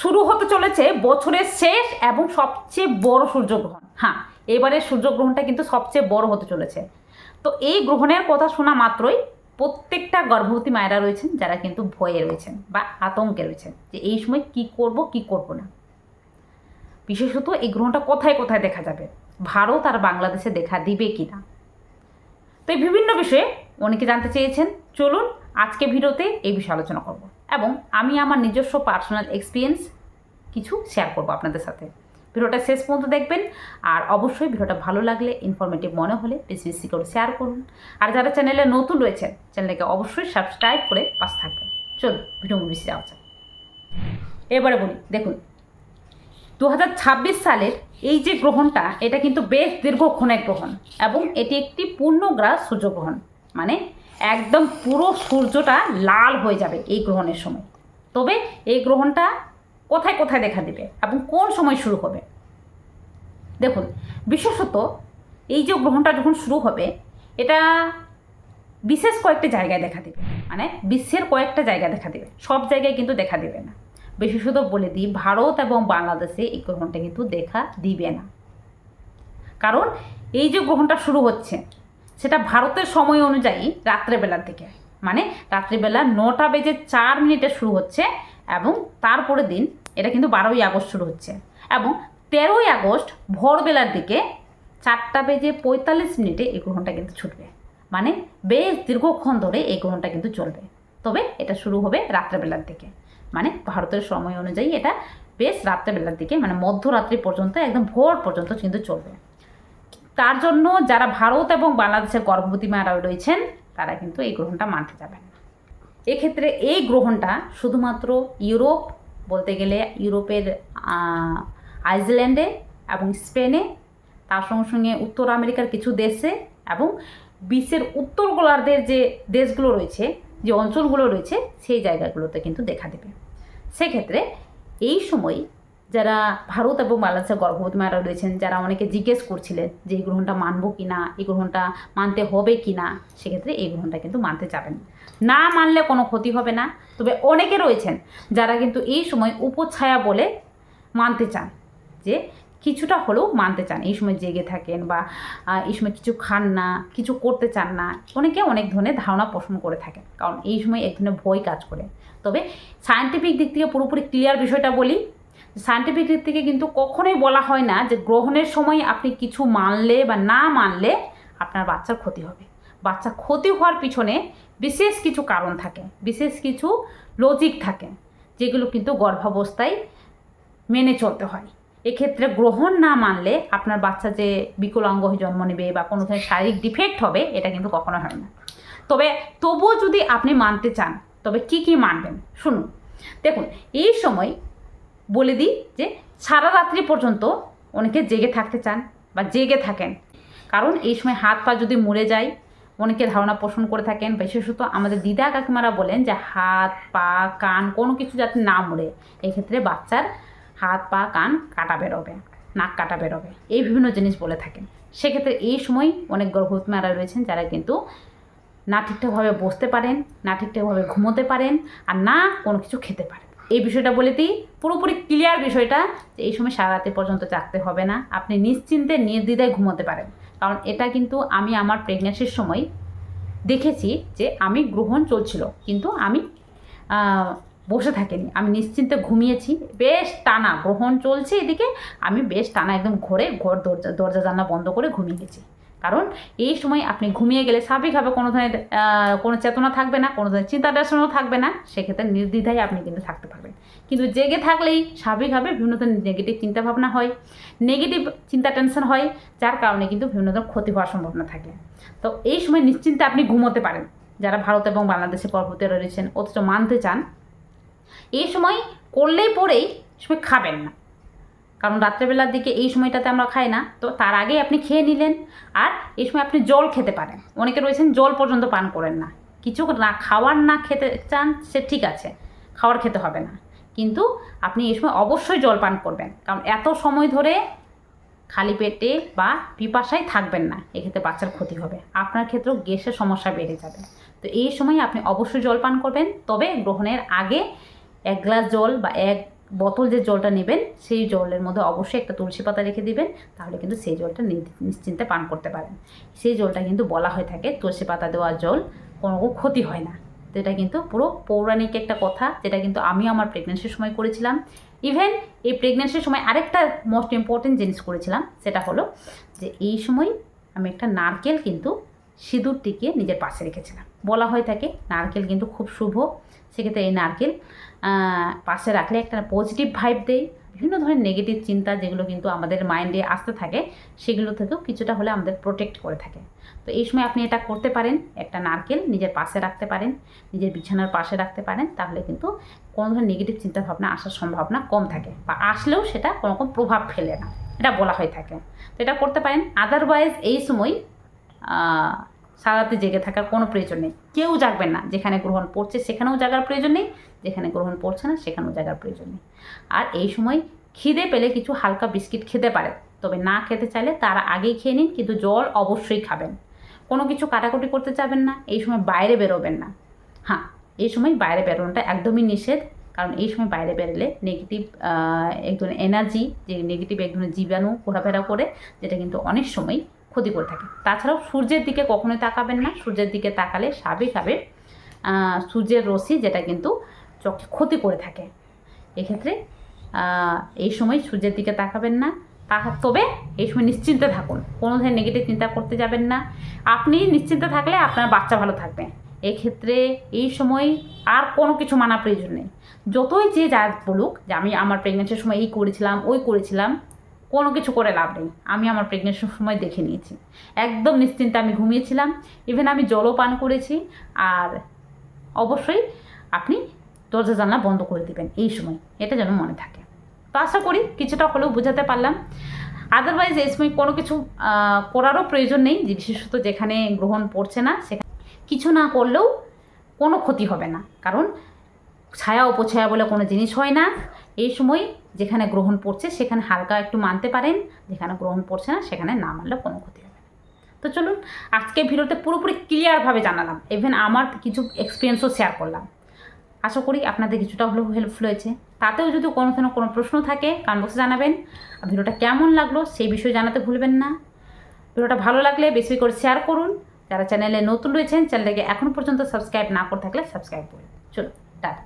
শুরু হতে চলেছে বছরের শেষ এবং সবচেয়ে বড় সূর্যগ্রহণ। হ্যাঁ, এবারের সূর্যগ্রহণটা কিন্তু সবচেয়ে বড় হতে চলেছে। তো এই গ্রহণের কথা শোনা মাত্রই প্রত্যেকটা গর্ভবতী মায়েরা রয়েছেন যারা কিন্তু ভয়ে রয়েছেন বা আতঙ্কে রয়েছেন যে এই সময় কি করব কি করব না। বিশেষত এই গ্রহণটা কোথায় কোথায় দেখা যাবে, ভারত আর বাংলাদেশে দেখা দিবে কি না। তো এই বিভিন্ন বিষয়ে অনেকে জানতে চেয়েছেন। চলুন আজকে ভিডিওতে এই বিষয়ে আলোচনা করব এবং আমি আমার নিজস্ব পার্সোনাল এক্সপিরিয়েন্স কিছু শেয়ার করব আপনাদের সাথে। ভিডিওটা শেষ পর্যন্ত দেখবেন আর অবশ্যই ভিডিওটা ভালো লাগলে, ইনফরমেটিভ মনে হলে বেশি বেশি করে শেয়ার করুন। আর যারা চ্যানেলে নতুন রয়েছেন চ্যানেলকে অবশ্যই সাবস্ক্রাইব করে পাশে থাকবেন। চলুন ভিডিও বেশি যাওয়া যাক। এবারে বলি, দেখুন 2026 সালের এই যে গ্রহণটা, এটা কিন্তু বেশ দীর্ঘক্ষণের গ্রহণ এবং এটি একটি পূর্ণগ্রাস সূর্যগ্রহণ। মানে একদম পুরো সূর্যটা লাল হয়ে যাবে এই গ্রহণের সময়। তবে এই গ্রহণটা কোথায় কোথায় দেখা দেবে এবং কোন সময় শুরু হবে, দেখুন বিশেষত এই যে গ্রহণটা যখন শুরু হবে এটা বিশেষ কয়েকটা জায়গায় দেখা দেবে। মানে বিশ্বের কয়েকটা জায়গায় দেখা দেবে, সব জায়গায় কিন্তু দেখা দেবে না। বিশেষত বলে দিই, ভারত এবং বাংলাদেশে এই গ্রহণটা কিন্তু দেখা দিবে না। কারণ এই যে গ্রহণটা শুরু হচ্ছে সেটা ভারতের সময় অনুযায়ী রাত্রেবেলার দিকে, মানে রাত্রিবেলা 9:04 শুরু হচ্ছে এবং তারপরের দিন এটা কিন্তু 12ই আগস্ট শুরু হচ্ছে এবং 13ই আগস্ট ভোরবেলার দিকে 4:45 এই গ্রহণটা কিন্তু ছুটবে। মানে বেশ দীর্ঘক্ষণ ধরে এই গ্রহণটা কিন্তু চলবে। তবে এটা শুরু হবে রাত্রেবেলার দিকে, মানে ভারতের সময় অনুযায়ী এটা বেশ রাত্রেবেলার দিকে, মানে মধ্যরাত্রি পর্যন্ত, একদম ভোর পর্যন্ত কিন্তু চলবে। তার জন্য যারা ভারত এবং বাংলাদেশের গর্ভবতী মায়েরা রয়েছেন তারা কিন্তু এই গ্রহণটা মানতে যাবেন না। এক্ষেত্রে এই গ্রহণটা শুধুমাত্র ইউরোপ, বলতে গেলে ইউরোপের আইসল্যান্ডে এবং স্পেনে, তার সঙ্গে সঙ্গে উত্তর আমেরিকার কিছু দেশে এবং বিশ্বের উত্তর গোলার্ধের যে দেশগুলো রয়েছে, যে অঞ্চলগুলো রয়েছে, সেই জায়গাগুলোতে কিন্তু দেখা দেবে। সেক্ষেত্রে এই সময় যারা ভারত এবং বাংলাদেশের গর্ভবতী মায়েরা রয়েছেন, যারা অনেকে জিজ্ঞেস করছিলেন যে এই গ্রহণটা মানবো কি না, এই গ্রহণটা মানতে হবে কি না, সেক্ষেত্রে এই গ্রহণটা কিন্তু মানতে যাবেন না। মানলে কোনো ক্ষতি হবে না। তবে অনেকে রয়েছেন যারা কিন্তু এই সময় উপছায়া বলে মানতে চান, যে কিছুটা হলেও মানতে চান, এই সময় জেগে থাকেন বা এই সময় কিছু খান না, কিছু করতে চান না। অনেকে অনেক ধরনের ধারণা পোষণ করে থাকেন, কারণ এই সময় এক ধরনের ভয় কাজ করে। তবে সায়েন্টিফিক দিক থেকে পুরোপুরি ক্লিয়ার বিষয়টা বলি, সায়েন্টিফিক দিক থেকে কিন্তু কখনোই বলা হয় না যে গ্রহণের সময় আপনি কিছু মানলে বা না মানলে আপনার বাচ্চার ক্ষতি হবে। বাচ্চা ক্ষতি হওয়ার পিছনে বিশেষ কিছু কারণ থাকে, বিশেষ কিছু লজিক থাকে, যেগুলো কিন্তু গর্ভাবস্থায় মেনে চলতে হয়। এক্ষেত্রে গ্রহণ না মানলে আপনার বাচ্চা যে বিকলাঙ্গ হয়ে জন্ম নেবে বা কোনো ধরনের শারীরিক ডিফেক্ট হবে, এটা কিন্তু কখনো হয় না। তবুও যদি আপনি মানতে চান, তবে কি কি মানবেন শুনুন। দেখুন, এই সময় বলে দিই যে সারা রাত্রি পর্যন্ত অনেকে জেগে থাকতে চান বা জেগে থাকেন, কারণ এই সময় হাত পা যদি মুড়ে যায়, অনেকে ধারণা পোষণ করে থাকেন। বিশেষত আমাদের দিদা কাকিমারা বলেন যে হাত পা কান কোনো কিছু যাতে না মুড়ে, এক্ষেত্রে বাচ্চার হাত পা কান কাটা বেরোবে, নাক কাটা বেরোবে, এই বিভিন্ন জিনিস বলে থাকেন। সেক্ষেত্রে এই সময় অনেক গর্ভবতী মায়েরা রয়েছেন যারা কিন্তু না ঠিকঠাকভাবে বসতে পারেন, না ঠিকঠাকভাবে ঘুমোতে পারেন, আর না কোনো কিছু খেতে পারেন। এই বিষয়টা বলে দিই, পুরোপুরি ক্লিয়ার বিষয়টা, যে এই সময় সারা রাতে পর্যন্ত জাগতে হবে না, আপনি নিশ্চিন্তে নির্দ্বিধায় ঘুমোতে পারেন। কারণ এটা কিন্তু আমি আমার প্রেগন্যান্সির সময় দেখেছি যে আমি গ্রহণ চলছিল কিন্তু আমি বসে থাকিনি, আমি নিশ্চিন্তে ঘুমিয়েছি। বেশ টানা গ্রহণ চলছে এদিকে, আমি বেশ টানা একদম ঘর দরজা জানলা বন্ধ করে ঘুমিয়ে গেছি। কারণ এই সময় আপনি ঘুমিয়ে গেলে স্বাভাবিকভাবে কোনো ধরনের কোনো চেতনা থাকবে না, কোনো ধরনের চিন্তা টেনশনও থাকবে না, সেক্ষেত্রে নির্দ্বিধায় আপনি কিন্তু থাকতে পারবেন। কিন্তু জেগে থাকলেই স্বাভাবিকভাবে বিভিন্ন ধরনের নেগেটিভ চিন্তাভাবনা হয়, নেগেটিভ চিন্তা টেনশন হয়, যার কারণে কিন্তু বিভিন্ন ধরনের ক্ষতি হওয়ার সম্ভাবনা থাকে। তো এই সময় নিশ্চিন্তে আপনি ঘুমোতে পারেন। যারা ভারত এবং বাংলাদেশে গর্ভবতী রয়েছেন অথচ মানতে চান, এই সময় করলেই পরেই সময় খাবেন না, কারণ রাত্রেবেলার দিকে এই সময়টাতে আমরা খাই না। তো তার আগেই আপনি খেয়ে নিলেন। আর এই সময় আপনি জল খেতে পারেন, অনেকে রয়েছেন জল পর্যন্ত পান করেন না। কিছু না খাওয়ার না খেতে চান, সে ঠিক আছে, খাওয়ার খেতে হবে না, কিন্তু আপনি এই সময় অবশ্যই জল পান করবেন। কারণ এত সময় ধরে খালি পেটে বা পিপাসায় থাকবেন না, এক্ষেত্রে বাচ্চার ক্ষতি হবে, আপনার ক্ষেত্রেও গ্যাসের সমস্যা বেড়ে যাবে। তো এই সময় আপনি অবশ্যই জল পান করবেন। তবে গ্রহণের আগে 1 গ্লাস জল বা 1 বোতল যে জলটা নেবেন সেই জলের মধ্যে অবশ্যই একটা তুলসী পাতা রেখে দিবেন, তাহলে কিন্তু সেই জলটা নিশ্চিন্তে পান করতে পারেন। সেই জলটা কিন্তু বলা হয়ে থাকে তুলসী পাতা দেওয়া জল কোনো ক্ষতি হয় না। তো এটা কিন্তু পুরো পৌরাণিক একটা কথা, যেটা কিন্তু আমি আমার প্রেগনেন্সির সময় করেছিলাম। ইভেন এই প্রেগনেন্সির সময় আরেকটা মোস্ট ইম্পর্টেন্ট জিনিস করেছিলাম, সেটা হলো যে এই সময় আমি একটা নারকেল কিন্তু সিঁদুর টিকিয়ে নিজের পাশে রেখেছিলাম। বলা হয়ে থাকে নারকেল কিন্তু খুব শুভ, সেক্ষেত্রে এই নারকেল পাশে রাখলে একটা পজিটিভ ভাইব দেয়। বিভিন্ন ধরনের নেগেটিভ চিন্তা যেগুলো কিন্তু আমাদের মাইন্ডে আসতে থাকে, সেগুলো থেকেও কিছুটা হলে আমাদের প্রোটেক্ট করে থাকে। তো এই সময় আপনি এটা করতে পারেন, একটা নারকেল নিজের পাশে রাখতে পারেন, নিজের বিছানার পাশে রাখতে পারেন, তাহলে কিন্তু কোনো ধরনের নেগেটিভ চিন্তাভাবনা আসার সম্ভাবনা কম থাকে, বা আসলেও সেটা কোনো রকম প্রভাব ফেলে না, এটা বলা হয়ে থাকে। তো এটা করতে পারেন। আদারওয়াইজ এই সময় সারাতে জেগে থাকার কোনো প্রয়োজন নেই, কেউ জাগবেন না। যেখানে গ্রহণ পড়ছে সেখানেও জাগার প্রয়োজন নেই, যেখানে গ্রহণ পড়ছে না সেখানেও জাগার প্রয়োজন নেই। আর এই সময় খিদে পেলে কিছু হালকা বিস্কিট খেতে পারেন, তবে না খেতে চাইলে তার আগেই খেয়ে নিন, কিন্তু জল অবশ্যই খাবেন। কোনো কিছু কাটাকুটি করতে যাবেন না, এই সময় বাইরে বেরোবেন না। হ্যাঁ, এই সময় বাইরে বেরোনোটা একদমই নিষেধ, কারণ এই সময় বাইরে বেরোলে নেগেটিভ এক ধরনের এনার্জি, যে নেগেটিভ এক ধরনের জীবাণু ঘোরাফেরা করে, যেটা কিন্তু অনেক সময় ক্ষতি করে থাকে। তাছাড়াও সূর্যের দিকে কখনোই তাকাবেন না, সূর্যের দিকে তাকালে স্বাভাবিকভাবে সূর্যের রশ্মি যেটা কিন্তু চোখে ক্ষতি করে থাকে। এক্ষেত্রে এই সময় সূর্যের দিকে তাকাবেন না। তবে এই সময় নিশ্চিন্তে থাকুন, কোনো ধরনের নেগেটিভ চিন্তা করতে যাবেন না। আপনি নিশ্চিন্তে থাকলে আপনার বাচ্চা ভালো থাকবে। এক্ষেত্রে এই সময় আর কোনো কিছু মানা প্রয়োজন নেই। যতই যে যা বলুক যে আমি আমার প্রেগনেন্সির সময় এই করেছিলাম ওই করেছিলাম, কোনো কিছু করে লাভ নেই। আমি আমার প্রেগনেন্সির সময় দেখে নিয়েছি, একদম নিশ্চিন্তে আমি ঘুমিয়েছিলাম, ইভেন আমি জলও পান করেছি। আর অবশ্যই আপনি দরজা জানলা বন্ধ করে দেবেন এই সময়, এটা যেন মনে থাকে। তো আশা করি কিছুটা হলেও বোঝাতে পারলাম। আদারওয়াইজ এই সময় কোনো কিছু করারও প্রয়োজন নেই, যে বিশেষত যেখানে গ্রহণ পড়ছে না সেখানে কিছু না করলেও কোনো ক্ষতি হবে না, কারণ ছায়া উপছায়া বলে কোনো জিনিস হয় না। এই সময় যেখানে গ্রহণ পড়ছে সেখানে হালকা একটু মানতে পারেন, যেখানে গ্রহণ পড়ছে না সেখানে না মানলে কোনো ক্ষতি হবে না। তো চলুন, আজকে ভিডিওতে পুরোপুরি ক্লিয়ারভাবে জানালাম, ইভেন আমার কিছু এক্সপিরিয়েন্সও শেয়ার করলাম। আশা করি আপনাদের কিছুটা হলেও হেল্পফুল হয়েছে। তাতেও যদি কোনো ধরনের কোনো প্রশ্ন থাকে কমেন্ট বক্সে জানাবেন। ভিডিওটা কেমন লাগলো সেই বিষয়ে জানাতে ভুলবেন না। ভিডিওটা ভালো লাগলে বেশি করে শেয়ার করুন। যারা চ্যানেলে নতুন রয়েছেন, চ্যানেলটাকে এখনও পর্যন্ত সাবস্ক্রাইব না করে থাকলে সাবস্ক্রাইব করুন। চলো, টাটা।